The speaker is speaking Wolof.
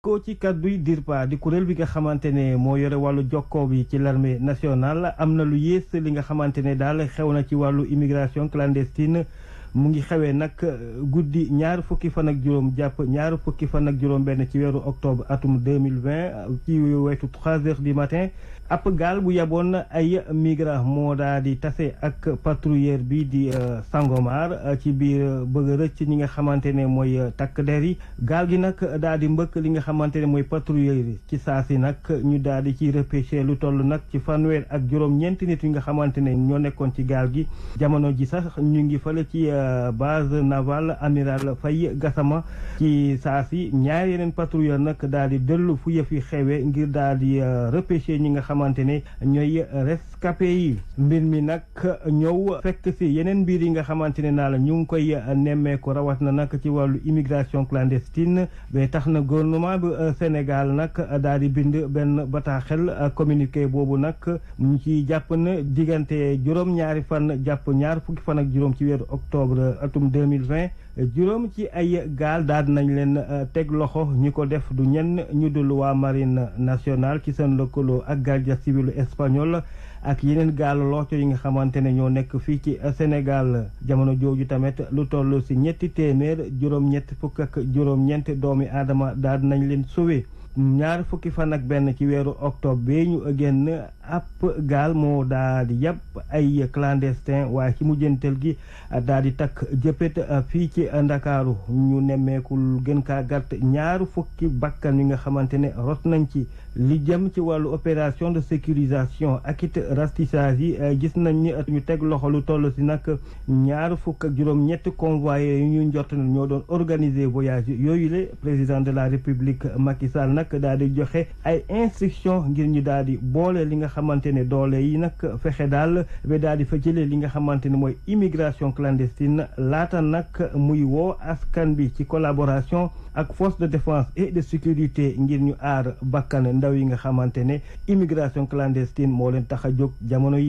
ko ci kàdduy DIRPA di kuréel bi nga xamante ne moo yore wàllu jokkoo bi ci l'armée nationale am na lu yées li nga xamante ne daal xew na ci wàllu immigration clandestine mu ngi xewee nag guddi ñaar fukki fan ak juróom jàpp ñaar fukki fan ak juróom benn ci weeru octobre atum 2020 ci wetu 3 heures du matin ab gaal bu yaboon ay migrants moo daa di tase ak patrouilleur bi di Sangomar ci biir bëgg rëcc ñi nga xamante ne mooy takk der yi gaal gi nag daa di mbëkk li nga xamante ne mooy patrouilleur yi ci saa si nag ñu daa di ci repêché lu toll nag ci fanweer ak juróom-ñeenti nit yi nga xamante ne ñoo nekkoon ci gaal gi jamono ji sax ñu ngi fële ci base navale amiral Faye Gassama ci saa si ñaar yeneen patrouilleur nag daal di dellu fu yëf yi xewe ngir daal di repêché ñi nga xamante ne ñooy rescapé yi mbir mi nag ñëw fekk si yeneen mbir yi nga xamante ne naa la ñu ngi koy nemmeeku rawat na nag ci wàllu immigration clandestine ba tax na gouvernement bu Sénégal nag daal di bind benn bataaxel communiqué boobu nag ñu ci jàpp na diggante juróom-ñaari fan jàpp ñaar fukki fan ak juróom ci weeru octobre atum 2020 juróom ci ay gaal daal nañ leen teg loxo ñi ko def du ñenn ñu dul waa marine nationale ci seen lëkkaloo ak guardia civil espagnol ak yeneen gaal looco yi nga xamante ne ñoo nekk fii ci Sénégal jamono jooju tamit lu toll si ñetti téeméer juróom-ñett fukk ak juróom-ñeent doomi aadama daal nañ leen sauvé ñaar fukki fan ak benn ci weeru octobre bi ñu génn ab gaal moo daa di yàpp ay clandestin waaye ci mujjantal gi daa di takk jëppët fii ci Ndakaaru ñu nemmeekul gën kaa gàtt ñaar fukki bakkan yi nga xamante ne rot nañ ci li jëm ci wàllu opération de sécurisation ak it ratissage yi gis nañ ni ñu teg loxo lu toll si nag ñaar fukk ak juróom-ñetti convoyés yu ñu njort na ñoo doon organiser voyage yooyu le président de la république Macky Sall nag daal di joxe ay instructions ngir ñu daal di boole li nga xamante ne doole yi nag fexe daal ba daal di fa jëlee li nga xamante ne mooy immigration clandestine laata nag muy woo askan bi ci collaboration ak force de défense et de sécurité ngir ñu aar bakkan ndaw yi nga xamante ne immigration clandestine moo leen tax a jóg jamono yi